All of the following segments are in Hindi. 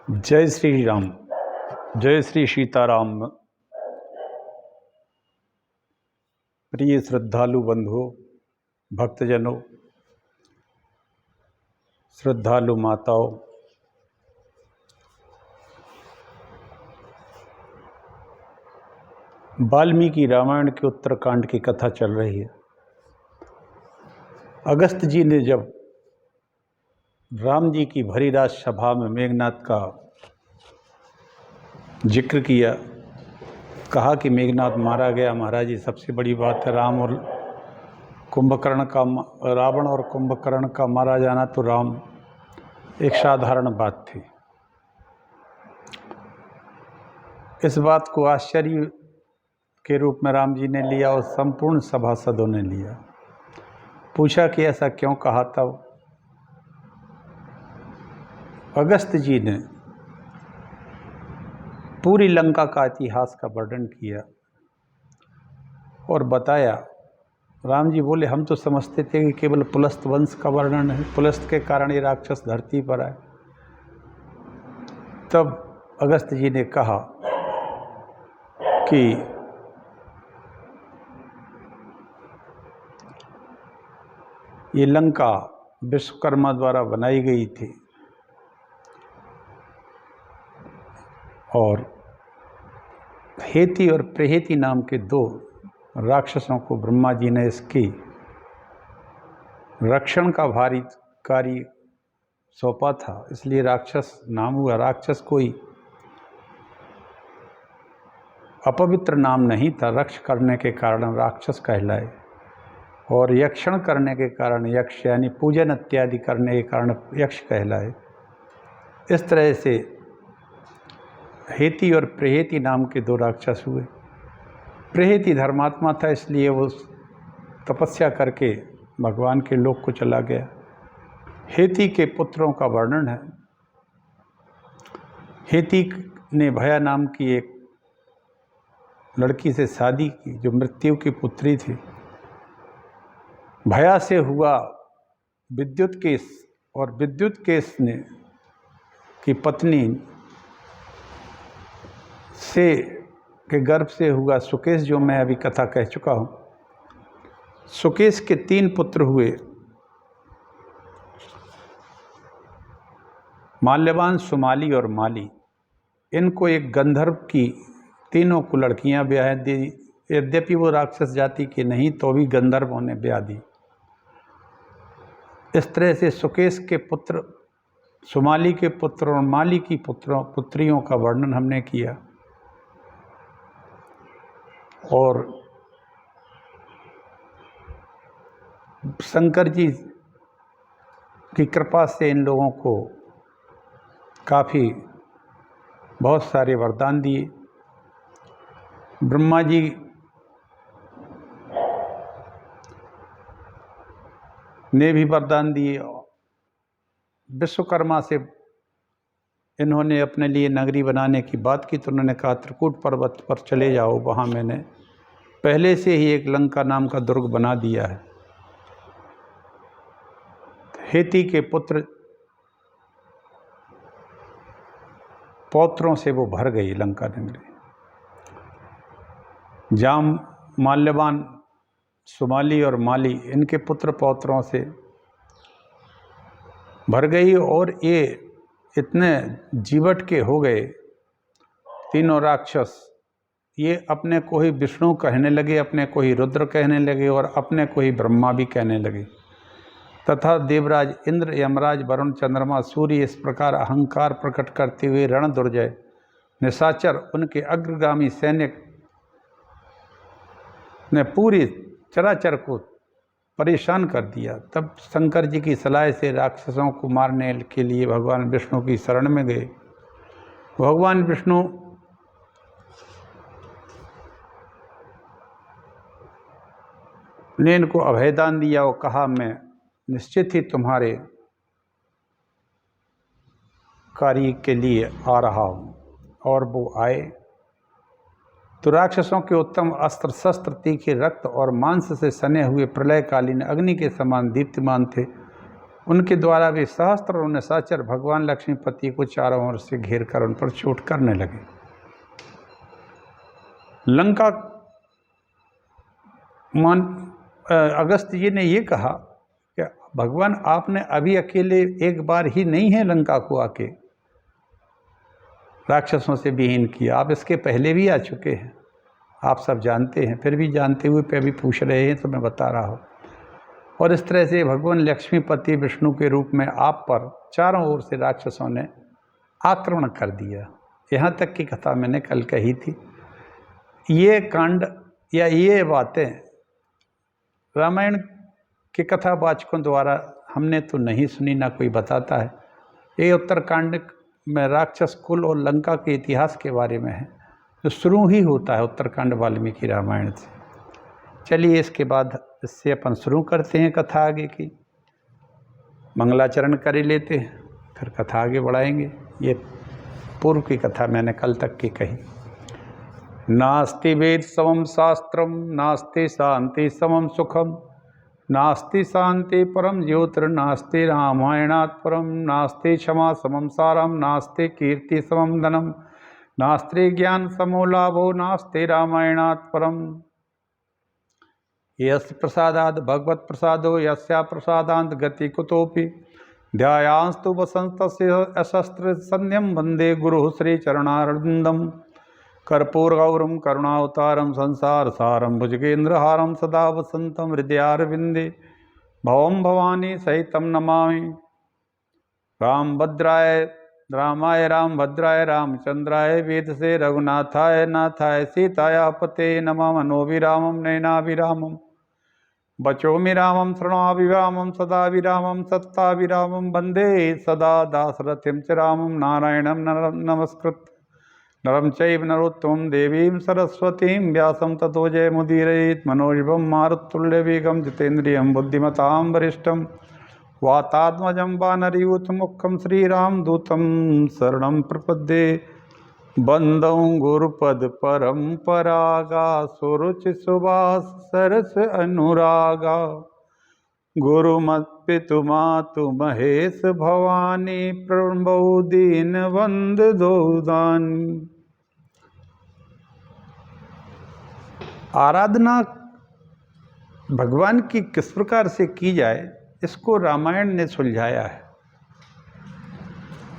जय श्री राम। जय श्री सीताराम। प्रिय श्रद्धालु बंधुओं, भक्तजनों, श्रद्धालु माताओं, वाल्मीकि रामायण के उत्तरकांड की कथा चल रही है। अगस्त जी ने जब राम जी की भरी रात सभा में मेघनाथ का जिक्र किया, कहा कि मेघनाथ मारा गया। महाराज जी, सबसे बड़ी बात है राम और कुंभकर्ण का, रावण और कुंभकर्ण का मारा जाना तो राम एक साधारण बात थी। इस बात को आश्चर्य के रूप में राम जी ने लिया और संपूर्ण सभासदों ने लिया। पूछा कि ऐसा क्यों कहा। तब अगस्त जी ने पूरी लंका का इतिहास का वर्णन किया और बताया। राम जी बोले, हम तो समझते थे कि केवल पुलस्त वंश का वर्णन है, पुलस्त के कारण ये राक्षस धरती पर आए। तब अगस्त जी ने कहा कि ये लंका विश्वकर्मा द्वारा बनाई गई थी और हेती और प्रहेती नाम के दो राक्षसों को ब्रह्मा जी ने इसकी रक्षण का भारी कार्य सौंपा था, इसलिए राक्षस नाम हुआ। राक्षस कोई अपवित्र नाम नहीं था, रक्ष करने के कारण राक्षस कहलाए और यक्षण करने के कारण यक्ष, यानी पूजन इत्यादि करने के कारण यक्ष कहलाए। इस तरह से हेती और प्रहेती नाम के दो राक्षस हुए। प्रहेती धर्मात्मा था, इसलिए वो तपस्या करके भगवान के लोक को चला गया। हेती के पुत्रों का वर्णन है। हेती ने भया नाम की एक लड़की से शादी की जो मृत्यु की पुत्री थी। भया से हुआ विद्युत केस और विद्युत केस ने की पत्नी से के गर्भ से हुआ सुकेश, जो मैं अभी कथा कह चुका हूँ। सुकेश के 3 पुत्र हुए, माल्यवान, सुमाली और माली। इनको एक गंधर्व की, तीनों को लड़कियां ब्याह दी। यद्यपि वो राक्षस जाति के नहीं तो भी गंधर्वों ने ब्याह दी। इस तरह से सुकेश के पुत्र, सुमाली के पुत्र और माली की पुत्रियों का वर्णन हमने किया। और शंकर जी की कृपा से इन लोगों को काफ़ी बहुत सारे वरदान दिए। ब्रह्मा जी ने भी वरदान दिए। विश्वकर्मा से इन्होंने अपने लिए नगरी बनाने की बात की तो उन्होंने कहा त्रिकूट पर्वत पर चले जाओ, वहाँ मैंने पहले से ही एक लंका नाम का दुर्ग बना दिया है। हेती के पुत्र पौत्रों से वो भर गई लंका नगरी। जाम, माल्यवान, सुमाली और माली, इनके पुत्र पौत्रों से भर गई और ये इतने जीवट के हो गए तीनों राक्षस। ये अपने को ही विष्णु कहने लगे, अपने को ही रुद्र कहने लगे और अपने को ही ब्रह्मा भी कहने लगे। तथा देवराज इंद्र, यमराज, वरुण, चंद्रमा, सूर्य इस प्रकार अहंकार प्रकट करते हुए रण दुर्जय, निशाचर, उनके अग्रगामी सैनिक ने पूरी चराचर को परेशान कर दिया। तब शंकर जी की सलाह से राक्षसों को मारने के लिए भगवान विष्णु की शरण में गए। भगवान विष्णु ने इनको अभयदान दिया और कहा, मैं निश्चित ही तुम्हारे कार्य के लिए आ रहा हूँ। और वो आए तो राक्षसों के उत्तम अस्त्र शस्त्र, तीखे रक्त और मांस से सने हुए प्रलयकालीन अग्नि के समान दीप्तिमान थे। उनके द्वारा भी सहस्त्र और निशाचर भगवान लक्ष्मीपति को चारों ओर से घेर कर उन पर चोट करने लगे। लंका अगस्त जी ने ये कहा कि भगवान आपने अभी अकेले एक बार ही नहीं है लंका को आके राक्षसों से विहीन किया, आप इसके पहले भी आ चुके हैं, आप सब जानते हैं, फिर भी जानते हुए पे अभी पूछ रहे हैं तो मैं बता रहा हूँ। और इस तरह से भगवान लक्ष्मीपति विष्णु के रूप में आप पर चारों ओर से राक्षसों ने आक्रमण कर दिया। यहाँ तक की कथा मैंने कल कही थी। ये कांड या ये बातें रामायण के कथावाचकों द्वारा हमने तो नहीं सुनी, ना कोई बताता है। ये उत्तरकांड में राक्षस कुल और लंका के इतिहास के बारे में है, जो शुरू ही होता है उत्तरकांड वाल्मीकि रामायण से। चलिए इसके बाद इससे अपन शुरू करते हैं कथा आगे की, मंगलाचरण कर लेते हैं, फिर कथा आगे बढ़ाएंगे। ये पूर्व की कथा मैंने कल तक की कही। नास्ति वेद समम शास्त्रम नास्ति शांति समम सुखम नास्ति शांति परम ज्योतिर्नास्ति रामायणात् परम नास्ति क्षमा समम सारम नास्ति कीर्ति समम धनम नास्ति ज्ञान समो लाभो नास्ति रामायणात् परम। यस्य प्रसादात् भगवत् प्रसादो यस्या प्रसादान्त गति कुतोपि ध्यायास्तु वसन्तस्य अशस्त्र सन्ध्यं वन्दे गुरुः श्रीचरणारविन्दम् कर्पूरगौरं करुणावतारं संसारसारं भुजगेन्द्रहारं सदा वसन्तं हृदयारविन्दे भवं भवानी सहितं नमामि। रामाय रामभद्राय रामचन्द्राय वेदसे रघुनाथाय नाथाय सीताया पते नमः। मनोभिरामं नयनाभिरामं वचोभिरामं शृणोभिरामं सदाभिरामं सत्ताभिरामं वन्दे सदा दाशरथिं च रामं। नारायणं नमस्कृत्य नरं चैव नरोत्तमं देवीं सरस्वतीं व्यासं ततो जयमुदीरयेत्। मनोजवं मारुततुल्यवेगं जितेन्द्रियं बुद्धिमतां वरिष्ठं वातात्मजं वानरयूथमुख्यं श्रीरामदूतं शरणं प्रपद्ये। वन्दं गुरुपदपरम्परागा सुरुचिसुवास सरस अनुरागा गुरुमत्पितुमातु महेश भवानी प्रणबौ दीनबन्धु दोदानी। आराधना भगवान की किस प्रकार से की जाए, इसको रामायण ने सुलझाया है।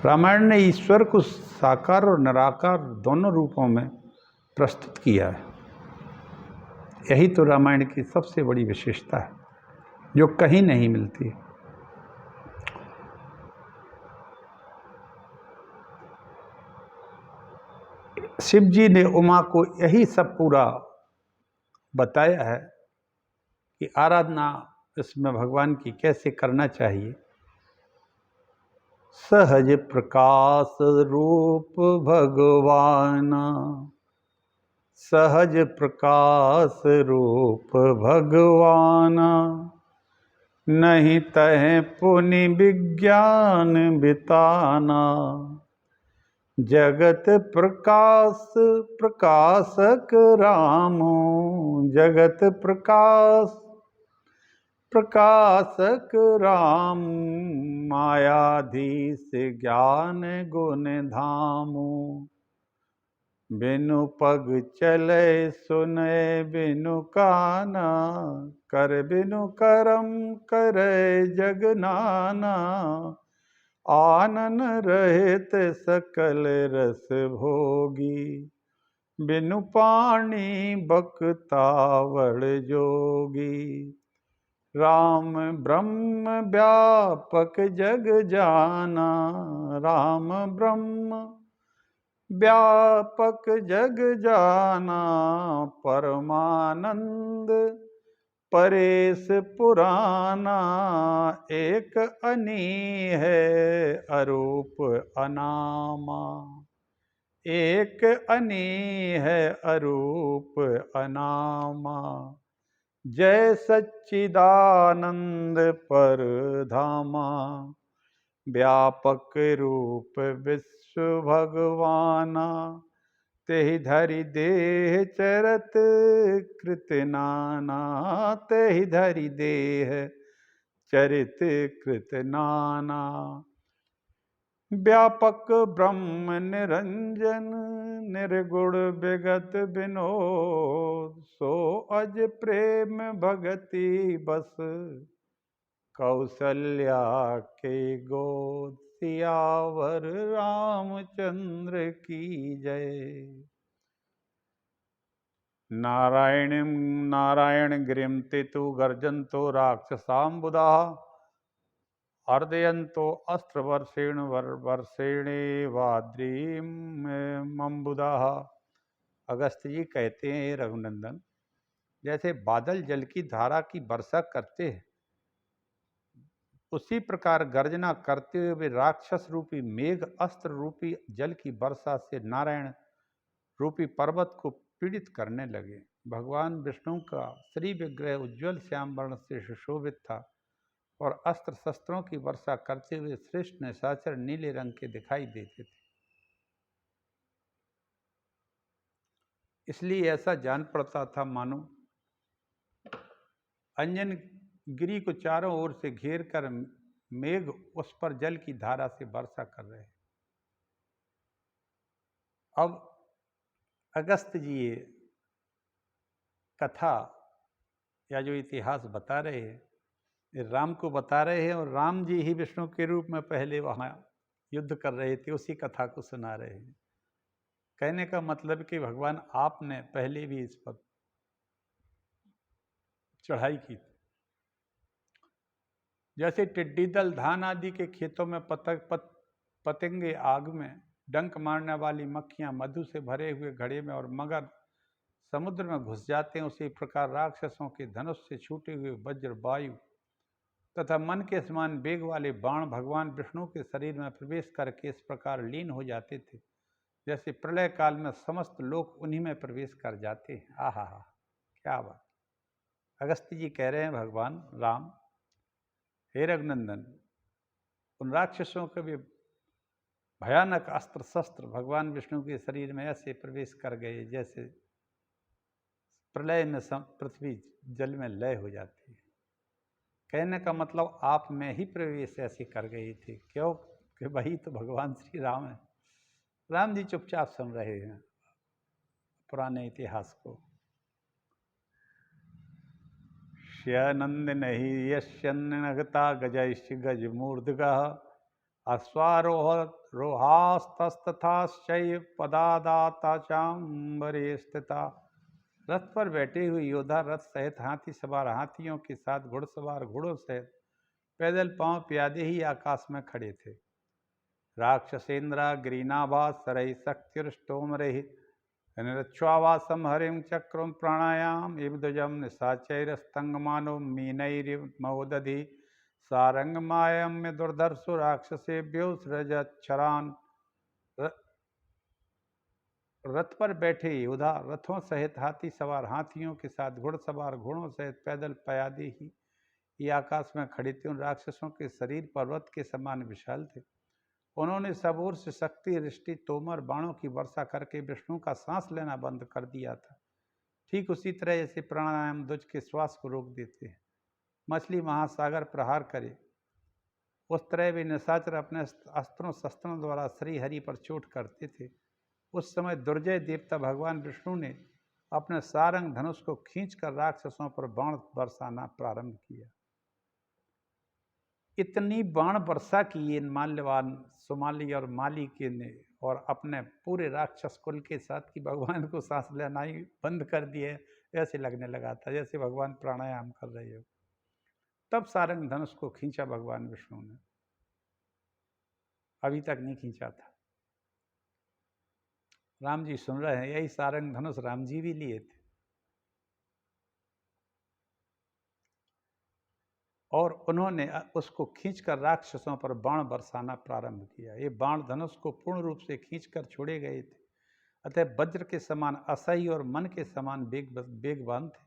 रामायण ने ईश्वर को साकार और निराकार दोनों रूपों में प्रस्तुत किया है। यही तो रामायण की सबसे बड़ी विशेषता है, जो कहीं नहीं मिलती। शिव जी ने उमा को यही सब पूरा बताया है कि आराधना इसमें भगवान की कैसे करना चाहिए। सहज प्रकाश रूप भगवान सहज प्रकाश रूप भगवान नहीं तह पुनि विज्ञान बिताना जगत प्रकाश प्रकाशक रामो जगत प्रकाश प्रकाशक राम मायाधीश ज्ञान गुण धामो बिनु पग चले सुने बिनु काना कर बिनु करम करे जगनाना आनन रहित सकल रस भोगी बिनु पाणी बकतावड़ जोगी राम ब्रह्म व्यापक जग जाना राम ब्रह्म व्यापक जग जाना परमानंद परेश पुराना एक अनी है अरूप अनामा एक अनी है अरूप अनामा जय सच्चिदानंद पर धामा व्यापक रूप विश्व भगवाना तेहि धरि देह चरत कृत नाना तेहि धरि देह चरित कृत नाना। व्यापक ब्रह्म निरंजन निर्गुण विगत विनोद। सो अज प्रेम भगति बस कौसल्या के गोद। सियावर रामचंद्र की जय। नारायण गिरिम तेतु गर्जन्तो राक्षसाम्बुदा। अर्दयन्तो अस्त्रवर्षेण वर्षेणे वाद्रीमम्बुदा। अगस्त्य जी कहते हैं रघुनंदन, जैसे बादल जल की धारा की वर्षा करते हैं, उसी प्रकार गर्जना करते हुए वे राक्षस रूपी मेघ अस्त्र रूपी जल की वर्षा से नारायण रूपी पर्वत को पीड़ित करने लगे। भगवान विष्णु का श्री विग्रह उज्ज्वल श्याम वर्ण से सुशोभित था और अस्त्र शस्त्रों की वर्षा करते हुए श्रेष्ठ निशाचर नीले रंग के दिखाई देते थे। इसलिए ऐसा जान पड़ता था मानो अंजन गिरी को चारों ओर से घेर कर मेघ उस पर जल की धारा से वर्षा कर रहे हैं। अब अगस्त्य जी ये कथा या जो इतिहास बता रहे हैं, राम को बता रहे हैं, और राम जी ही विष्णु के रूप में पहले वहाँ युद्ध कर रहे थे, उसी कथा को सुना रहे हैं। कहने का मतलब कि भगवान आपने पहले भी इस पर चढ़ाई की थी। जैसे टिड्डी दल धान आदि के खेतों में पतंगे आग में, डंक मारने वाली मक्खियां मधु से भरे हुए घड़े में और मगर समुद्र में घुस जाते हैं, उसी प्रकार राक्षसों के धनुष से छूटे हुए वज्र, वायु तथा मन के समान वेग वाले बाण भगवान विष्णु के शरीर में प्रवेश करके इस प्रकार लीन हो जाते थे, जैसे प्रलय काल में समस्त लोग उन्हीं में प्रवेश कर जाते हैं। आहा हा, क्या बात। अगस्त्य जी कह रहे हैं भगवान राम, हे रघुनंदन, उन राक्षसों के भी भयानक अस्त्र शस्त्र भगवान विष्णु के शरीर में ऐसे प्रवेश कर गए जैसे प्रलय में पृथ्वी जल में लय हो जाती है। कहने का मतलब आप में ही प्रवेश ऐसे कर गए थे। क्यों कि वही तो भगवान श्री राम है। राम जी चुपचाप सुन रहे हैं पुराने इतिहास को। श्यनंद नहीं यश्यनगता गजैश्च गजमूर्धगः अश्वारोह रोहास्तस्थाश्चैव पदादाताचाम्बरे स्थिता। रथ पर बैठे हुए योद्धा रथ सहित हाथी सवार हाथियों के साथ घुड़सवार घोड़ों सहित पैदल पांव प्यादे ही आकाश में खड़े थे। राक्षसेन्द्रा गिरीनाभा सरई शक्तिरुष्टोमरहि निरच्छ्वावासम हरिम चक्रम प्राणायाम इवध्वजम निशाचैरस्तंगमानो मीनैर्मोदधि सारंगमायम्य दुर्धर्षो राक्षसेभ्यो सृजच्छरान। रथ पर बैठे योद्धा रथों सहित हाथी सवार हाथियों के साथ घुड़सवार घोड़ों सहित पैदल प्यादे ही आकाश में खड़े थे। उन राक्षसों के शरीर पर्वत के समान विशाल थे। उन्होंने सब ओर से शक्ति रिष्टि तोमर बाणों की वर्षा करके विष्णु का सांस लेना बंद कर दिया था। ठीक उसी तरह जैसे प्राणायाम दुज के श्वास को रोक देते हैं, मछली महासागर प्रहार करे, उस तरह वे निशाचर अपने अस्त्रों शस्त्रों द्वारा श्री हरि पर चोट करते थे। उस समय दुर्जय देवता भगवान विष्णु ने अपने सारंग धनुष को खींचकर राक्षसों पर बाण बरसाना प्रारंभ किया। इतनी बाण वर्षा की ये माल्यवान सुमाली और माली के ने और अपने पूरे राक्षस कुल के साथ कि भगवान को सांस लेना ही बंद कर दिए, ऐसे लगने लगा था जैसे भगवान प्राणायाम कर रहे हो। तब सारंग धनुष को खींचा भगवान विष्णु ने, अभी तक नहीं खींचा था। राम जी सुन रहे हैं, यही सारंग धनुष राम जी भी लिए थे और उन्होंने उसको खींचकर राक्षसों पर बाण बरसाना प्रारंभ किया। ये बाण धनुष को पूर्ण रूप से खींचकर छोड़े गए थे, अतः वज्र के समान असह्य और मन के समान वेगवान थे।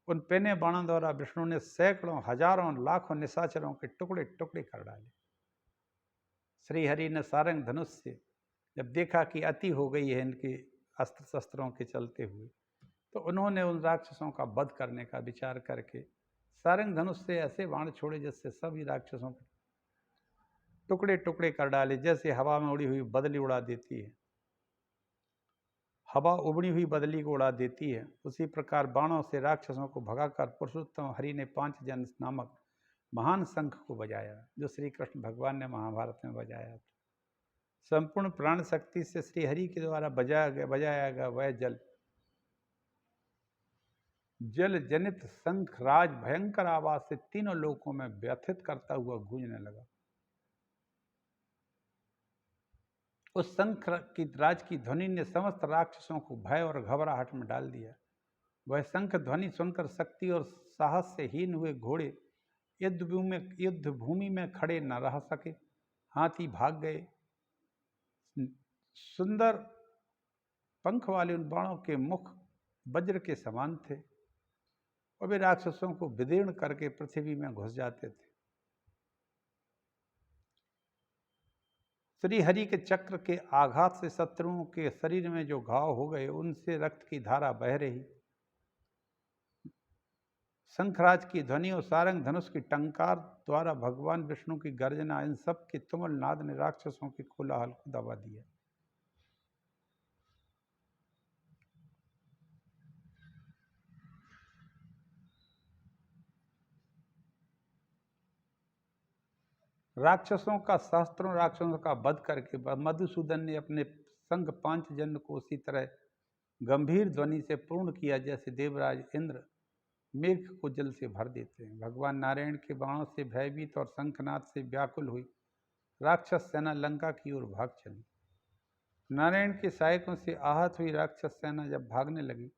उन पेने बाणों द्वारा विष्णु ने सैकड़ों हजारों लाखों निशाचरों के टुकड़े टुकड़े कर डाले। श्रीहरि ने सारंग धनुष से जब देखा कि अति हो गई है इनके अस्त्र शस्त्रों के चलते हुए, तो उन्होंने उन राक्षसों का वध करने का विचार करके सारंग धनुष से ऐसे बाण छोड़े जिससे सभी राक्षसों के टुकड़े टुकड़े कर डाले, जैसे हवा में उड़ी हुई बदली उड़ा देती है, हवा उबड़ी हुई बदली को उड़ा देती है, उसी प्रकार बाणों से राक्षसों को भगाकर पुरुषोत्तम हरि ने पांचजन्य नामक महान शंख को बजाया, जो श्री कृष्ण भगवान ने महाभारत में बजाया था। संपूर्ण प्राण शक्ति से श्री हरि के द्वारा बजाया गया वह जल जनित शंख राज भयंकर आवाज से तीनों लोकों में व्यथित करता हुआ गूंजने लगा। उस शंख की राज की ध्वनि ने समस्त राक्षसों को भय और घबराहट में डाल दिया। वह शंख ध्वनि सुनकर शक्ति और साहस से हीन हुए घोड़े युद्ध भूमि में खड़े न रह सके, हाथी भाग गए। सुंदर पंख वाले उन बाणों के मुख वज्र के समान थे और वे राक्षसों को विदीर्ण करके पृथ्वी में घुस जाते थे। श्री हरि के चक्र के आघात से शत्रुओं के शरीर में जो घाव हो गए, उनसे रक्त की धारा बह रही। शंखराज की ध्वनि और सारंग धनुष की टंकार द्वारा भगवान विष्णु की गर्जना, इन सब के तुमुल नाद ने राक्षसों के कोलाहल को दबा दिया। राक्षसों का सहस्त्रों राक्षसों का वध करके मधुसूदन ने अपने संग पांचजन्य को उसी तरह गंभीर ध्वनि से पूर्ण किया जैसे देवराज इंद्र मेघ को जल से भर देते हैं। भगवान नारायण के बाणों से भयभीत और शंखनाद से व्याकुल हुई राक्षस सेना लंका की ओर भाग चली। नारायण के सहायकों से आहत हुई राक्षस सेना जब भागने लगी,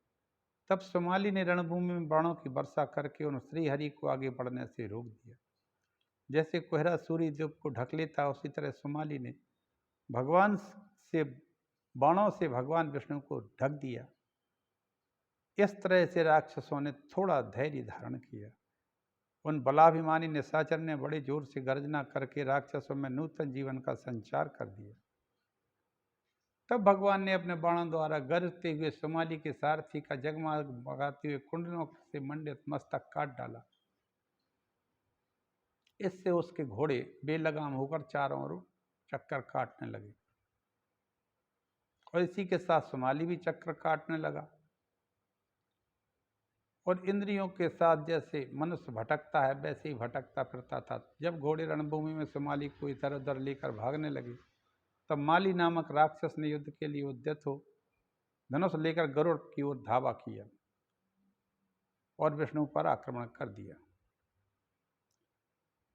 तब सुमाली ने रणभूमि में बाणों की वर्षा करके उन श्रीहरि को आगे बढ़ने से रोक दिया। जैसे कोहरा सूर्य देव को ढक लेता, उसी तरह सुमाली ने भगवान से बाणों से भगवान विष्णु को ढक दिया। इस तरह से राक्षसों ने थोड़ा धैर्य धारण किया। उन बलाभिमानी निशाचर ने बड़े जोर से गर्जना करके राक्षसों में नूतन जीवन का संचार कर दिया। तब भगवान ने अपने बाणों द्वारा गरजते हुए सुमाली के सारथी का जगमगाते हुए कुंडलों से मंडित मस्तक काट डाला। इससे उसके घोड़े बेलगाम होकर चारों ओर चक्कर काटने लगे और इसी के साथ सुमाली भी चक्कर काटने लगा। और इंद्रियों के साथ जैसे मनुष्य भटकता है, वैसे ही भटकता फिरता था। जब घोड़े रणभूमि में सुमाली को इधर उधर लेकर भागने लगे, तब माली नामक राक्षस ने युद्ध के लिए उद्यत हो धनुष लेकर गरुड़ की ओर धावा किया और विष्णु पर आक्रमण कर दिया।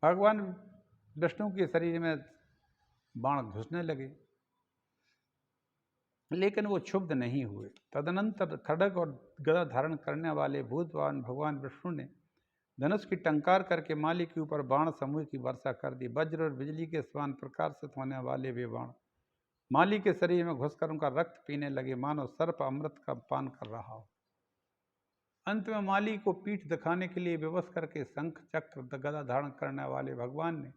भगवान विष्णु के शरीर में बाण घुसने लगे, लेकिन वो क्षुब्ध नहीं हुए। तदनंतर खड्ग और गदा धारण करने वाले भूतवान भगवान विष्णु ने धनुष की टंकार करके माली के ऊपर बाण समूह की वर्षा कर दी। वज्र और बिजली के समान प्रकाशित होने वाले वे बाण माली के शरीर में घुसकर उनका रक्त पीने लगे, मानो सर्प अमृत का पान कर रहा हो। अंत में माली को पीठ दिखाने के लिए विवश करके शंख चक्र गदा धारण करने वाले भगवान ने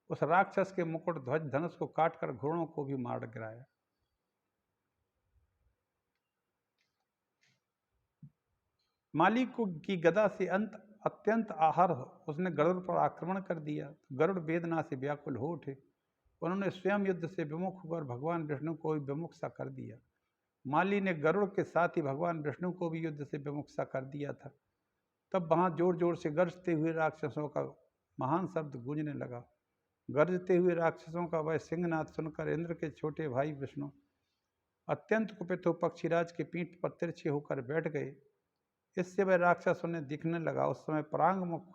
उस राक्षस के मुकुट ध्वज धनुष को काटकर घोड़ों को भी मार गिराया। माली को की गदा से अत्यंत आहर उसने गरुड़ पर आक्रमण कर दिया। गरुड़ वेदना से व्याकुल हो उठे। उन्होंने स्वयं युद्ध से विमुख होकर भगवान विष्णु को भी विमुख सा कर दिया। माली ने गरुड़ के साथ ही भगवान विष्णु को भी युद्ध से विमुख सा कर दिया था। तब वहां जोर जोर से गरजते हुए राक्षसों का महान शब्द गूंजने लगा। गरजते हुए राक्षसों का वह सिंहनाद सुनकर इंद्र के छोटे भाई विष्णु अत्यंत कुपित हो पक्षीराज के पीठ पर तिरछे होकर बैठ गए। इससे वह राक्षस उन्हें दिखने लगा। उस समय परांगमुख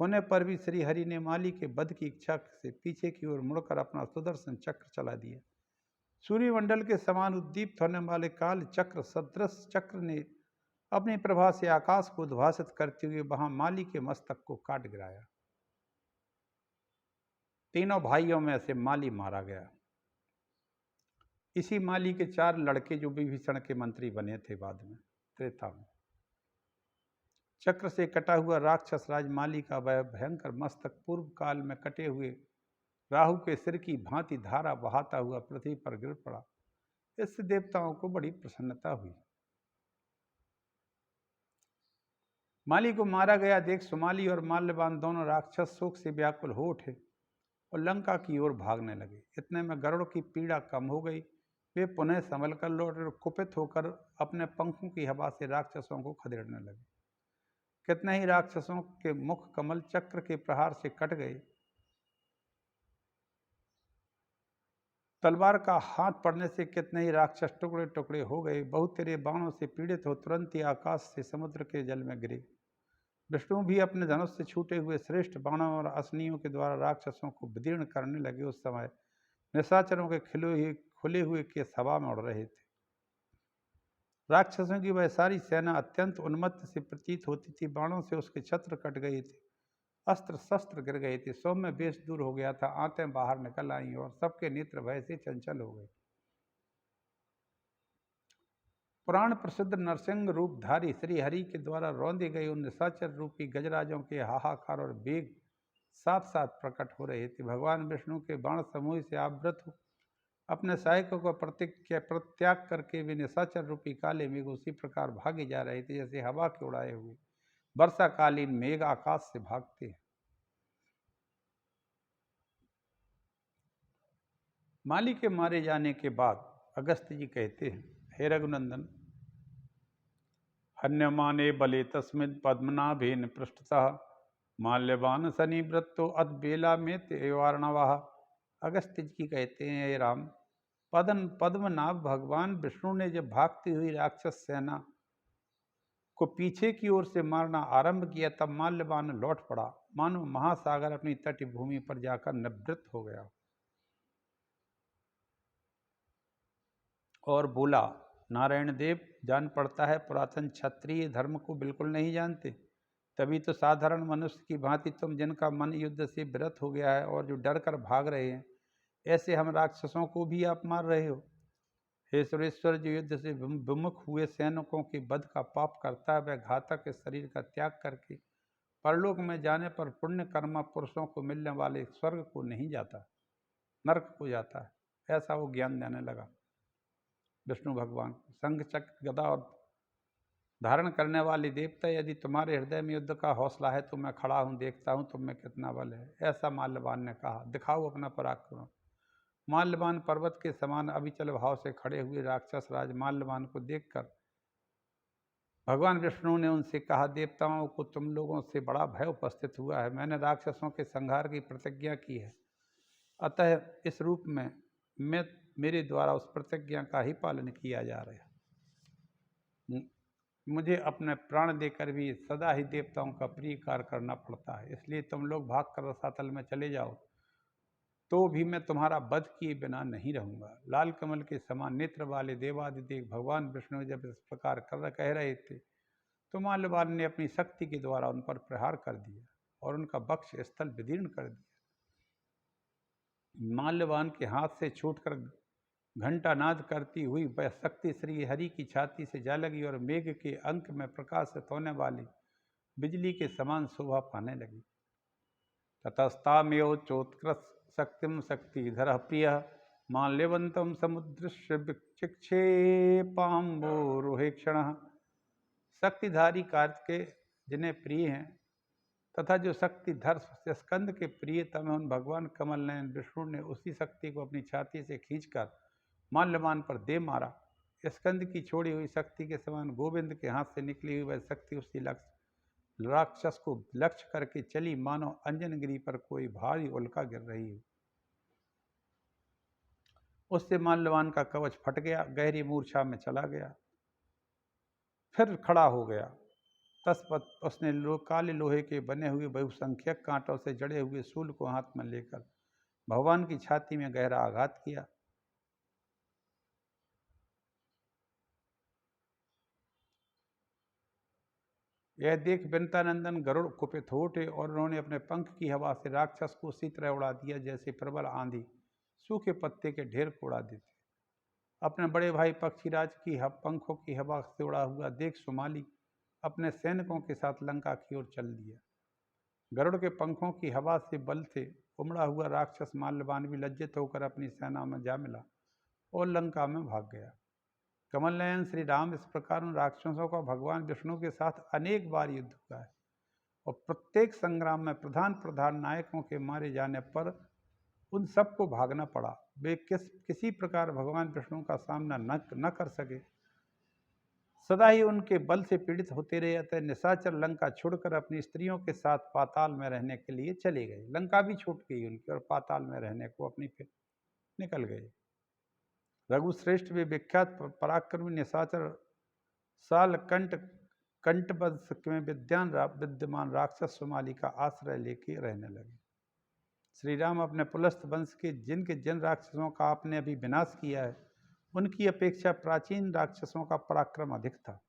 होने पर भी श्री हरि ने माली के वध की इच्छा से पीछे की ओर मुड़कर अपना सुदर्शन चक्र चला दिया। सूर्यमंडल के समान उद्दीप्त होने वाले काल चक्र सदृश चक्र ने अपनी प्रभा से आकाश को उद्भासित करते हुए वहां माली के मस्तक को काट गिराया। तीनों भाइयों में से माली मारा गया। इसी माली के 4 लड़के जो विभीषण के मंत्री बने थे बाद में त्रेता में। चक्र से कटा हुआ राक्षस राज माली का वह भयंकर मस्तक पूर्व काल में कटे हुए राहु के सिर की भांति धारा बहाता हुआ पृथ्वी पर गिर पड़ा। इससे देवताओं को बड़ी प्रसन्नता हुई। माली को मारा गया देख सुमाली और माल्यवान दोनों राक्षस शोक से व्याकुल हो उठे और लंका की ओर भागने लगे। इतने में गरुड़ की पीड़ा कम हो गई। वे पुनः संभल कर लौटे और कुपित होकर अपने पंखों की हवा से राक्षसों को खदेड़ने लगे। कितने ही राक्षसों के मुख कमल चक्र के प्रहार से कट गए। तलवार का हाथ पड़ने से कितने ही राक्षस टुकड़े टुकड़े हो गए। बहुत तेरे बाणों से पीड़ित हो तुरंत ही आकाश से समुद्र के जल में गिरे। विष्णु भी अपने धनुष से छूटे हुए श्रेष्ठ बाणों और असनियों के द्वारा राक्षसों को विदीर्ण करने लगे। उस समय निशाचरों के खुले हुए केस हवा में उड़ रहे थे। राक्षसों की वह सारी सेना अत्यंत उन्मत्त से प्रतीत होती थी। बाणों से उसके छत्र कट गए थे, अस्त्र शस्त्र गिर गए थे, सौम्य वेश दूर हो गया था, आंतें बाहर निकल आई और सबके नेत्र भय से चंचल हो गए। पुराण प्रसिद्ध नरसिंह रूपधारी श्री हरि के द्वारा रौंदे गए उन निशाचर रूपी गजराजों के हाहाकार और वेग साथ साथ प्रकट हो रहे थे। भगवान विष्णु के बाण समूह से आवृत हो अपने सहायकों को प्रत्याग करके वे निशाचर रूपी काले मेघ उसी प्रकार भागे जा रहे थे जैसे हवा के उड़ाए हुए वर्षाकालीन मेघ आकाश से भागते हैं। माली के मारे जाने के बाद अगस्त्य जी कहते हैं, हे रघुनंदन, हन्यमाने बले तस्मिन् पद्मनाभेन पृष्ठतः माल्यवान शनिवृत्तो अद्बेला में तेवार्णवः। अगस्त्य जी कहते हैं, हे राम, पद्मनाभ भगवान विष्णु ने जब भागती हुई राक्षस सेना को पीछे की ओर से मारना आरंभ किया तब माल्यवान लौट पड़ा, मानो महासागर अपनी तट भूमि पर जाकर निवृत्त हो गया और बोला, नारायण देव, जान पड़ता है पुरातन क्षत्रिय धर्म को बिल्कुल नहीं जानते। तभी तो साधारण मनुष्य की भांति तुम, जिनका मन युद्ध से विरत हो गया है और जो डर कर भाग रहे हैं, ऐसे हम राक्षसों को भी आप मार रहे हो। हे सुरेश्वर, जो युद्ध से विमुख हुए सैनिकों के वध का पाप करता है, वह घातक शरीर का त्याग करके परलोक में जाने पर पुण्य कर्मा पुरुषों को मिलने वाले स्वर्ग को नहीं जाता, नरक को जाता है। ऐसा वो ज्ञान देने लगा विष्णु भगवान। शंख चक्र गदा और धारण करने वाले देवता, यदि तुम्हारे हृदय में युद्ध का हौसला है तो मैं खड़ा हूँ, देखता हूँ तुम में कितना बल है। ऐसा माल्यवान ने कहा। दिखाओ अपना पराक्रम। माल्यवान पर्वत के समान अविचल भाव से खड़े हुए राक्षस राज माल्यवान को देखकर भगवान विष्णु ने उनसे कहा, देवताओं को तुम लोगों से बड़ा भय उपस्थित हुआ है। मैंने राक्षसों के संहार की प्रतिज्ञा की है, अतः इस रूप में मेरे द्वारा उस प्रतिज्ञा का ही पालन किया जा रहा है। मुझे अपने प्राण देकर भी सदा ही देवताओं का प्रिय कार्य करना पड़ता है, इसलिए तुम लोग भाग कर रसातल में चले जाओ तो भी मैं तुम्हारा वध किए बिना नहीं रहूंगा। लाल कमल के समान नेत्र वाले देवादिदेव भगवान विष्णु जब इस प्रकार कह रहे थे तो माल्यवान ने अपनी शक्ति के द्वारा उन पर प्रहार कर दिया और उनका वक्ष स्थल विदीर्ण कर दिया। माल्यवान के हाथ से छूटकर घंटानाद करती हुई वह शक्ति श्री हरि की छाती से जा लगी और मेघ के अंक में प्रकाशित होने वाली बिजली के समान शोभा पाने लगी। ततस्तामेव चोत्कृष्ट शक्तिम शक्तिधर प्रिय माल्यवंतम समुद्रस्य विक्षिक्षेपाम्बोरुहेक्षण। शक्तिधारी कार्तिकेय जिन्हें प्रिय हैं तथा जो शक्तिधर स्कंद के प्रियतम है, उन भगवान कमल नयन विष्णु ने उसी शक्ति को अपनी छाती से खींचकर माल्यवान पर दे मारा। स्कंद की छोड़ी हुई शक्ति के समान गोविंद के हाथ से निकली हुई वह शक्ति उसी राक्षस को लक्ष्य करके चली, मानो अंजनगिरी पर कोई भारी उल्का गिर रही हो। उससे माल्यवान का कवच फट गया, गहरी मूर्छा में चला गया, फिर खड़ा हो गया। तत्पश्चात उसने काले लोहे के बने हुए बहुसंख्यक कांटों से जड़े हुए शूल को हाथ में लेकर भगवान की छाती में गहरा आघात किया। यह देख विंतानंदन गरुड़ कुपित हो उठे और उन्होंने अपने पंख की हवा से राक्षस को उसी तरह उड़ा दिया जैसे प्रबल आंधी सूखे पत्ते के ढेर को उड़ा देती। अपने बड़े भाई पक्षीराज की पंखों की हवा से उड़ा हुआ देख सुमाली अपने सैनिकों के साथ लंका की ओर चल दिया। गरुड़ के पंखों की हवा से बल से उमड़ा हुआ राक्षस माल्यवान भी लज्जित होकर अपनी सेना में जा मिला और लंका में भाग गया। कमल नयन श्री राम इस प्रकार उन राक्षसों का भगवान विष्णु के साथ अनेक बार युद्ध हुआ है और प्रत्येक संग्राम में प्रधान प्रधान नायकों के मारे जाने पर उन सबको भागना पड़ा। वे किसी प्रकार भगवान विष्णु का सामना न कर सके, सदा ही उनके बल से पीड़ित होते रहे। अतः निशाचर लंका छोड़कर अपनी स्त्रियों के साथ पाताल में रहने के लिए चले गए। लंका भी छूट गई उनकी और पाताल में रहने को अपनी फिर निकल गए। रघुश्रेष्ठ वे विख्यात पराक्रमी निशाचर साल कंट वंश में विद्यमान राक्षस सुमाली का आश्रय लेके रहने लगे। श्री राम अपने पुलस्त वंश के जिन राक्षसों का आपने अभी विनाश किया है, उनकी अपेक्षा प्राचीन राक्षसों का पराक्रम अधिक था।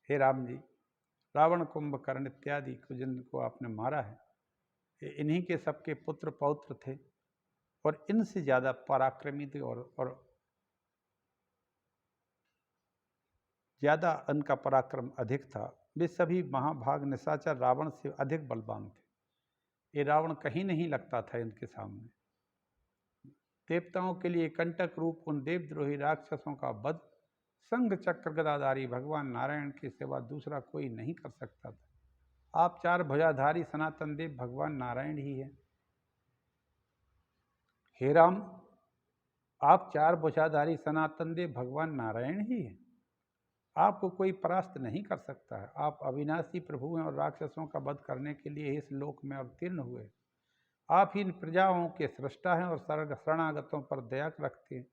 हे राम जी, रावण, कुंभकर्ण इत्यादि को जिनको आपने मारा है, इन्हीं के सबके पुत्र पौत्र थे और इनसे ज़्यादा पराक्रमी थे और ज़्यादा उनका पराक्रम अधिक था। वे सभी महाभाग निशाचर रावण से अधिक बलवान थे। ये रावण कहीं नहीं लगता था इनके सामने। देवताओं के लिए कंटक रूप उन देवद्रोही राक्षसों का वध संघ चक्र गदाधारी भगवान नारायण के सिवा दूसरा कोई नहीं कर सकता था। आप चार भुजाधारी सनातन देव भगवान नारायण ही हैं। हे राम, आप चार भुजाधारी सनातन देव भगवान नारायण ही हैं। आपको कोई परास्त नहीं कर सकता है। आप अविनाशी प्रभु हैं और राक्षसों का वध करने के लिए इस लोक में अवतीर्ण हुए। आप ही इन प्रजाओं के सृष्टा हैं और शरणागतों पर दया रखते हैं।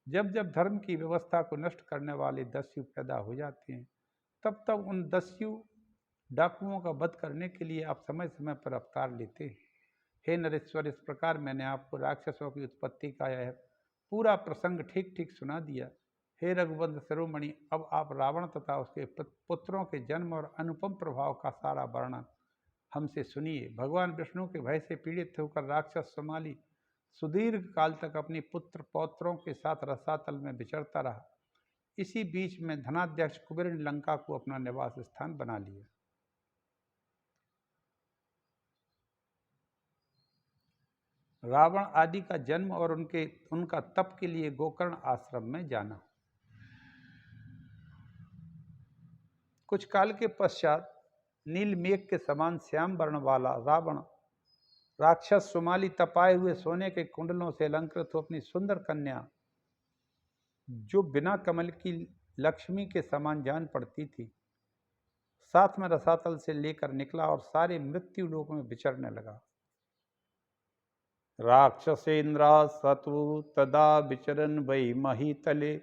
जब जब धर्म की व्यवस्था को नष्ट करने वाले दस्यु पैदा हो जाते हैं, तब तब उन दस्यु डाकुओं का वध करने के लिए आप समय समय पर अवतार लेते हैं। हे नरेश्वर, इस प्रकार मैंने आपको राक्षसों की उत्पत्ति का यह पूरा प्रसंग ठीक ठीक सुना दिया। हे रघुवंश शिरोमणि, अब आप रावण तथा उसके पुत्रों के जन्म और अनुपम प्रभाव का सारा वर्णन हमसे सुनिए। भगवान विष्णु के भय से पीड़ित होकर राक्षस सुमाली सुदीर्घ काल तक अपनी पुत्र पौत्रों के साथ रसातल में विचरता रहा। इसी बीच में धनाध्यक्ष कुबेर ने लंका को अपना निवास स्थान बना लिया। रावण आदि का जन्म और उनका तप के लिए गोकर्ण आश्रम में जाना। कुछ काल के पश्चात नील मेघ के समान श्याम वर्ण वाला रावण राक्षस सुमाली तपाए हुए सोने के कुंडलों से अलंकृत हो अपनी सुंदर कन्या, जो बिना कमल की लक्ष्मी के समान जान पड़ती थी, साथ में रसातल से लेकर निकला और सारे मृत्यु लोक में विचरने लगा। राक्षसेन्द्रा सतु तदा विचरन वै महीतले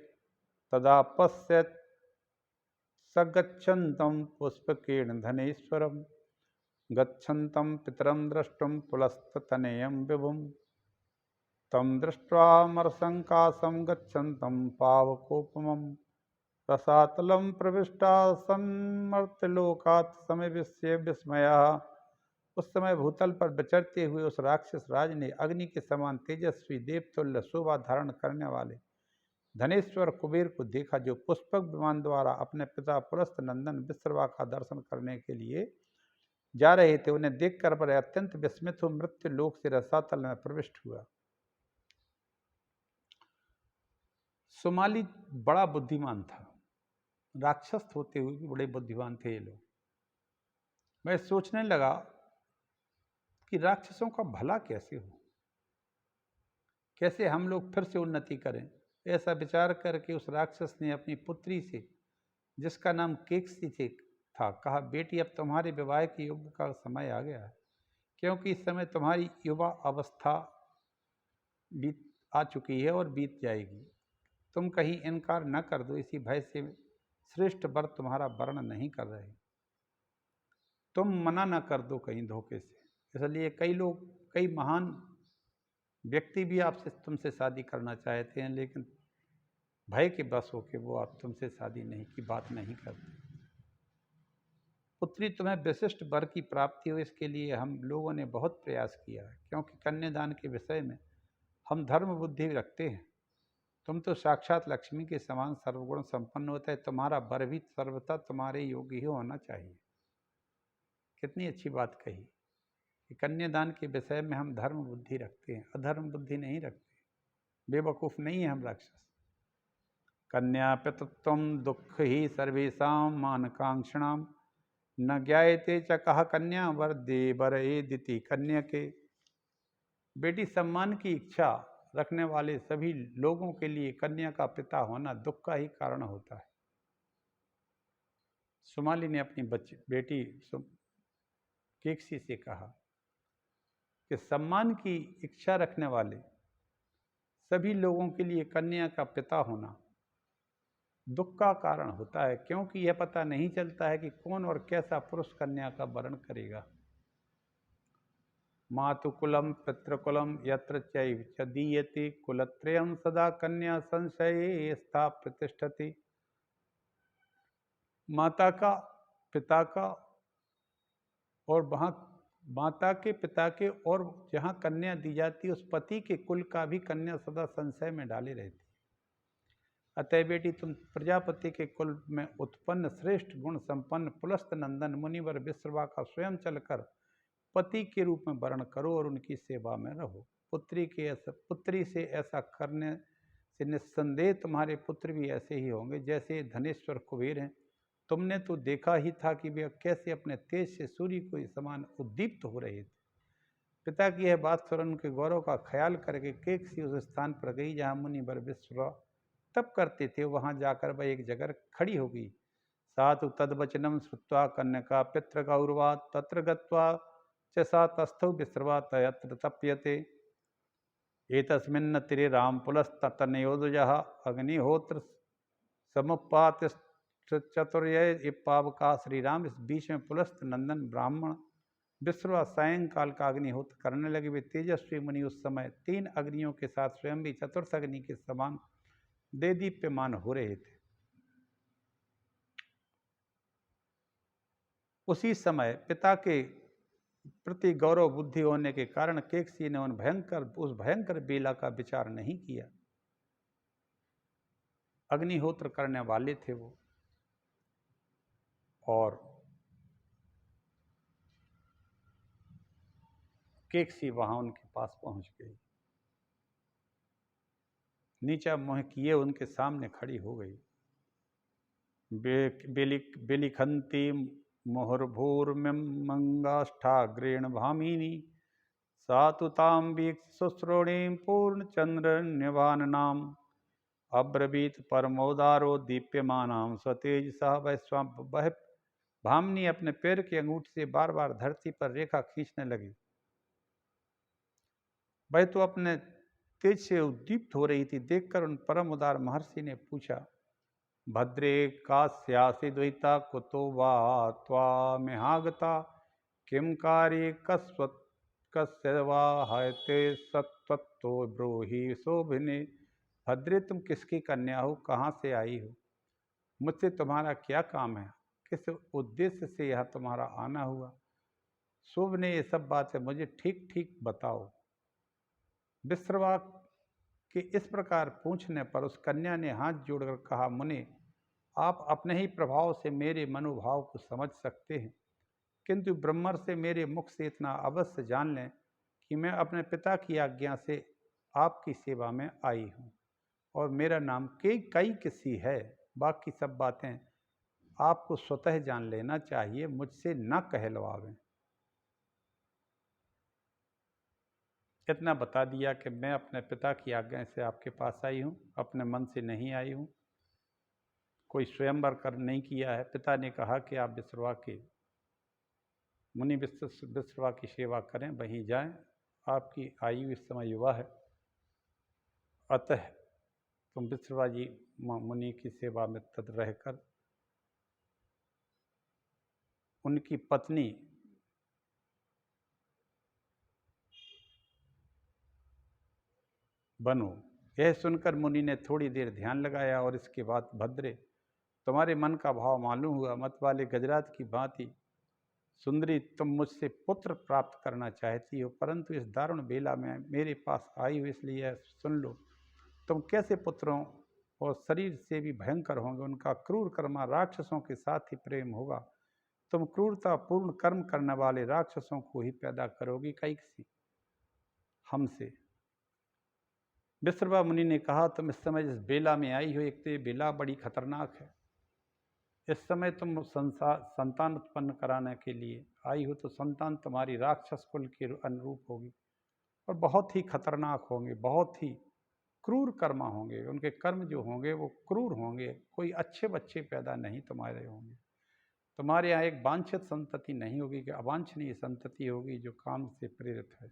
तदा पश्यत् सगच्छन्तं पुष्पकेण धनेश्वरम गच्छन्तं पितरं द्रष्टुं पुलस्ततनयं विभुं तं दृष्ट्वा मरसंकाशं गच्छन्तं पावकोपमं रसातलं प्रविष्टा सन्मर्त्यलोकात् समिवस्य विस्मयः। उस समय भूतल पर विचरते हुए उस राक्षस राज ने अग्नि के समान तेजस्वी देवतुल्य शोभा धारण करने वाले धनेश्वर कुबेर को देखा, जो पुष्पक विमान द्वारा अपने पिता पुलस्त नंदन विश्रवा का दर्शन करने के लिए जा रहे थे। उन्हें देखकर वह अत्यंत विस्मित हो मृत्यु लोक से रसातल में प्रविष्ट हुआ। सुमाली बड़ा बुद्धिमान था। राक्षस होते हुए भी बड़े बुद्धिमान थे ये लोग। मैं सोचने लगा कि राक्षसों का भला कैसे हो, कैसे हम लोग फिर से उन्नति करें। ऐसा विचार करके उस राक्षस ने अपनी पुत्री से, जिसका नाम केकसी था, कहा, बेटी, अब तुम्हारे विवाह के युग का समय आ गया है, क्योंकि इस समय तुम्हारी युवा अवस्था बीत आ चुकी है और बीत जाएगी। तुम कहीं इनकार न कर दो, इसी भय से श्रेष्ठ वर तुम्हारा वर्ण नहीं कर रहे। तुम मना न कर दो कहीं धोखे से। इसलिए कई महान व्यक्ति भी आपसे तुमसे शादी करना चाहते हैं, लेकिन भय के बस होकर वो आप तुमसे शादी बात नहीं करते। पुत्री, तुम्हें विशिष्ट वर की प्राप्ति हो, इसके लिए हम लोगों ने बहुत प्रयास किया है, क्योंकि कन्यादान के विषय में हम धर्म बुद्धि रखते हैं। तुम तो साक्षात लक्ष्मी के समान सर्वगुण संपन्न होता है, तुम्हारा वर भी सर्वथा तुम्हारे योग्य ही होना चाहिए। कितनी अच्छी बात कही कि कन्यादान के विषय में हम धर्म बुद्धि रखते हैं, अधर्म बुद्धि नहीं रखते। बेवकूफ़ नहीं है हम राक्षस। कन्यापितत्वं दुःख ही सर्वेषां मानकांक्षणां न ज्ञायते च कह कन्या वरदे वरएदिति कन्यके। बेटी, सम्मान की इच्छा रखने वाले सभी लोगों के लिए कन्या का पिता होना दुख का ही कारण होता है। सुमाली ने अपनी बेटी केकसी से कहा कि सम्मान की इच्छा रखने वाले सभी लोगों के लिए कन्या का पिता होना दुख का कारण होता है, क्योंकि यह पता नहीं चलता है कि कौन और कैसा पुरुष कन्या का वरण करेगा। मातुकुलम पितृकुलम यत्र चैव च दीयते कुलत्रयं सदा कन्या संशये स्था प्रतिष्ठति। माता का, पिता का और वहाँ माता के, पिता के और जहाँ कन्या दी जाती है उस पति के कुल का भी कन्या सदा संशय में डाली रहती। अतः बेटी, तुम प्रजापति के कुल में उत्पन्न श्रेष्ठ गुण संपन्न पुलस्त नंदन मुनिवर विश्रवा का स्वयं चलकर पति के रूप में वर्ण करो और उनकी सेवा में रहो। पुत्री से ऐसा करने से निस्संदेह तुम्हारे पुत्र भी ऐसे ही होंगे जैसे धनेश्वर कुबेर हैं। तुमने तो देखा ही था कि वे कैसे अपने तेज से सूर्य को समान उद्दीप्त हो रहे थे। पिता की यह बात सुन उनके गौरव का ख्याल करके केकसी उस स्थान पर गई जहाँ मुनिवर विश्रवा तप करते थे। वहां जाकर वह एक जगह खड़ी हो गई। सातु तद्वचनम श्रुत्वा कन्यका पितृ गौरवा तत्र गत्वा च सा तस्थौ विश्रवा तयत्र तप्यते। एतस्मिन् तीरे रामपुलस्ततनयोदयः अग्निहोत्र समुत्पातिष्ठत् पावका। श्री राम इस बीच में पुलस्त नंदन ब्राह्मण विश्रवा सायंकाल का अग्निहोत्र करने लगे। वे तेजस्वी मुनि उस समय 3 अग्नियों के साथ स्वयं भी चतुर्थ अग्नि के समान देदीप्यमान हो रहे थे। उसी समय पिता के प्रति गौरव बुद्धि होने के कारण केकसी ने उस भयंकर बेला का विचार नहीं किया। अग्निहोत्र करने वाले थे वो, और केकसी वहां उनके पास पहुंच गई, नीचा मुंह किए उनके सामने खड़ी हो गई। बेलिखंती मुहुर्भूर्मंगाष्ठाग्रेण भामिनी सातुतां वीक्ष शुश्रोणीं पूर्णचंद्रन्यवाननाम् अब्रवीत परमोदारो दीप्यमानां स्वतेजसा। वह भामिनी अपने पैर के अंगूठे से बार बार धरती पर रेखा खींचने लगी। वह तो अपने तेज से उद्दीप्त हो रही थी। देखकर उन परम उदार महर्षि ने पूछा, भद्रे कास्यासि द्वैता कुतो वा त्वामिहागता किं कार्ये कस्य वा हयते सत्वत्तो ब्रूहि शोभिने। भद्रे, तुम किसकी कन्या हो, कहाँ से आई हो, मुझसे तुम्हारा क्या काम है, किस उद्देश्य से यह तुम्हारा आना हुआ। शोभने, ये सब बातें मुझे ठीक ठीक बताओ। विश्रवा के इस प्रकार पूछने पर उस कन्या ने हाथ जोड़कर कहा, मुनि, आप अपने ही प्रभाव से मेरे मनोभाव को समझ सकते हैं, किंतु ब्रह्मर से मेरे मुख से इतना अवश्य जान लें कि मैं अपने पिता की आज्ञा से आपकी सेवा में आई हूँ और मेरा नाम कैकसी है। बाकी सब बातें आपको स्वतः जान लेना चाहिए, मुझसे न कहलवावें। इतना बता दिया कि मैं अपने पिता की आज्ञा से आपके पास आई हूँ, अपने मन से नहीं आई हूँ, कोई स्वयंवर कर नहीं किया है। पिता ने कहा कि आप विश्रवा के मुनि विश्रवा की सेवा करें, वहीं जाएं। आपकी आयु इस समय युवा है, अतः तुम विश्रवा जी मुनि की सेवा में तद रहकर उनकी पत्नी बनो। यह सुनकर मुनि ने थोड़ी देर ध्यान लगाया और इसके बाद, भद्रे, तुम्हारे मन का भाव मालूम हुआ। मत वाले गजराज की भांति सुंदरी, तुम मुझसे पुत्र प्राप्त करना चाहती हो, परंतु इस दारुण बेला में मेरे पास आई हो, इसलिए सुन लो। तुम कैसे पुत्रों और शरीर से भी भयंकर होंगे, उनका क्रूर कर्मा राक्षसों के साथ ही प्रेम होगा। तुम क्रूरता पूर्ण कर्म करने वाले राक्षसों को ही पैदा करोगी कैकसी हमसे। विश्रवा मुनि ने कहा, तुम इस समय जिस बेला में आई हो, एक तो ये बेला बड़ी खतरनाक है। इस समय तुम संतान उत्पन्न कराने के लिए आई हो, तो संतान तुम्हारी राक्षस कुल के अनुरूप होगी और बहुत ही खतरनाक होंगे, बहुत ही क्रूर कर्मा होंगे। उनके कर्म जो होंगे वो क्रूर होंगे, कोई अच्छे बच्चे पैदा नहीं तुम्हारे होंगे। तुम्हारे यहाँ एक वांछित संतति नहीं होगी कि अवांछनीय संतति होगी जो काम से प्रेरित है।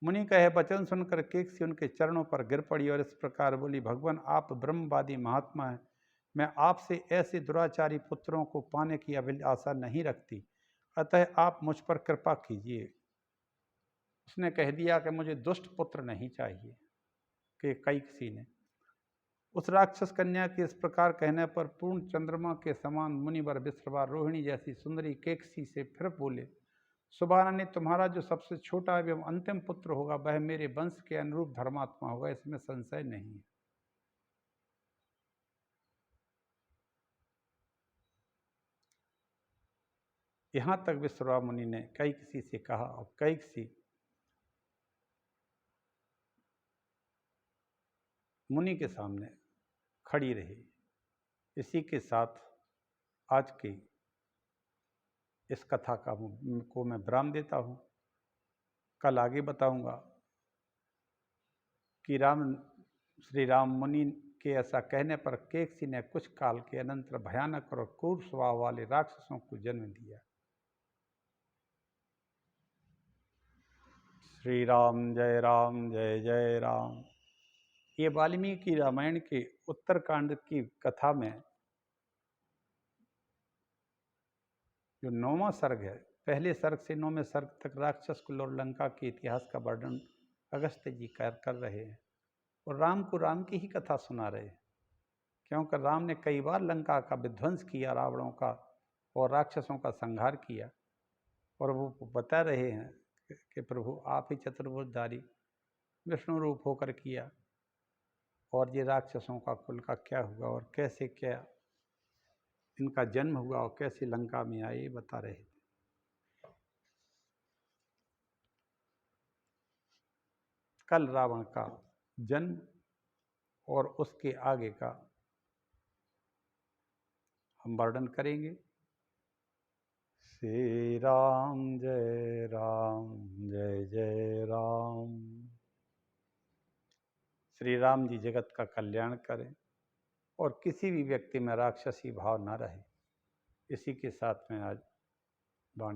मुनि कहे वचन सुनकर केकसी उनके चरणों पर गिर पड़ी और इस प्रकार बोली, भगवान आप ब्रह्मवादी महात्मा हैं, मैं आपसे ऐसे दुराचारी पुत्रों को पाने की अभिलाषा नहीं रखती, अतः आप मुझ पर कृपा कीजिए। उसने कह दिया कि मुझे दुष्ट पुत्र नहीं चाहिए। कि कैकसी ने उस राक्षस कन्या के इस प्रकार कहने पर पूर्ण चंद्रमा के समान मुनिवर विश्रवा रोहिणी जैसी सुंदरी केकसी से फिर बोले, सुभारानी, तुम्हारा जो सबसे छोटा एवं अंतिम पुत्र होगा वह मेरे वंश के अनुरूप धर्मात्मा होगा, इसमें संशय नहीं है। यहां तक विश्रवा मुनि ने कैकसी से कहा और कैकसी मुनि के सामने खड़ी रही। इसी के साथ आज की इस कथा को मैं विराम देता हूँ। कल आगे बताऊंगा कि श्री राम मुनि के ऐसा कहने पर केकसी ने कुछ काल के अनंतर भयानक और क्रूर स्वभाव वाले राक्षसों को जन्म दिया। श्री राम जय जय राम। ये वाल्मीकि रामायण के उत्तरकांड की कथा में जो 9वां सर्ग है, पहले सर्ग से 9वें सर्ग तक राक्षस कुल और लंका के इतिहास का वर्णन अगस्त्य जी कर रहे हैं और राम को राम की ही कथा सुना रहे हैं, क्योंकि राम ने कई बार लंका का विध्वंस किया, रावणों का और राक्षसों का संहार किया, और वो बता रहे हैं कि प्रभु आप ही चतुर्भुजधारी विष्णु रूप होकर किया, और ये राक्षसों का कुल का क्या हुआ और कैसे क्या इनका जन्म हुआ और कैसे लंका में आए, ये बता रहे थे। कल रावण का जन्म और उसके आगे का हम वर्णन करेंगे। श्री राम जय जय राम। श्री राम जी जगत का कल्याण करें और किसी भी व्यक्ति में राक्षसी भाव न रहे। इसी के साथ में आज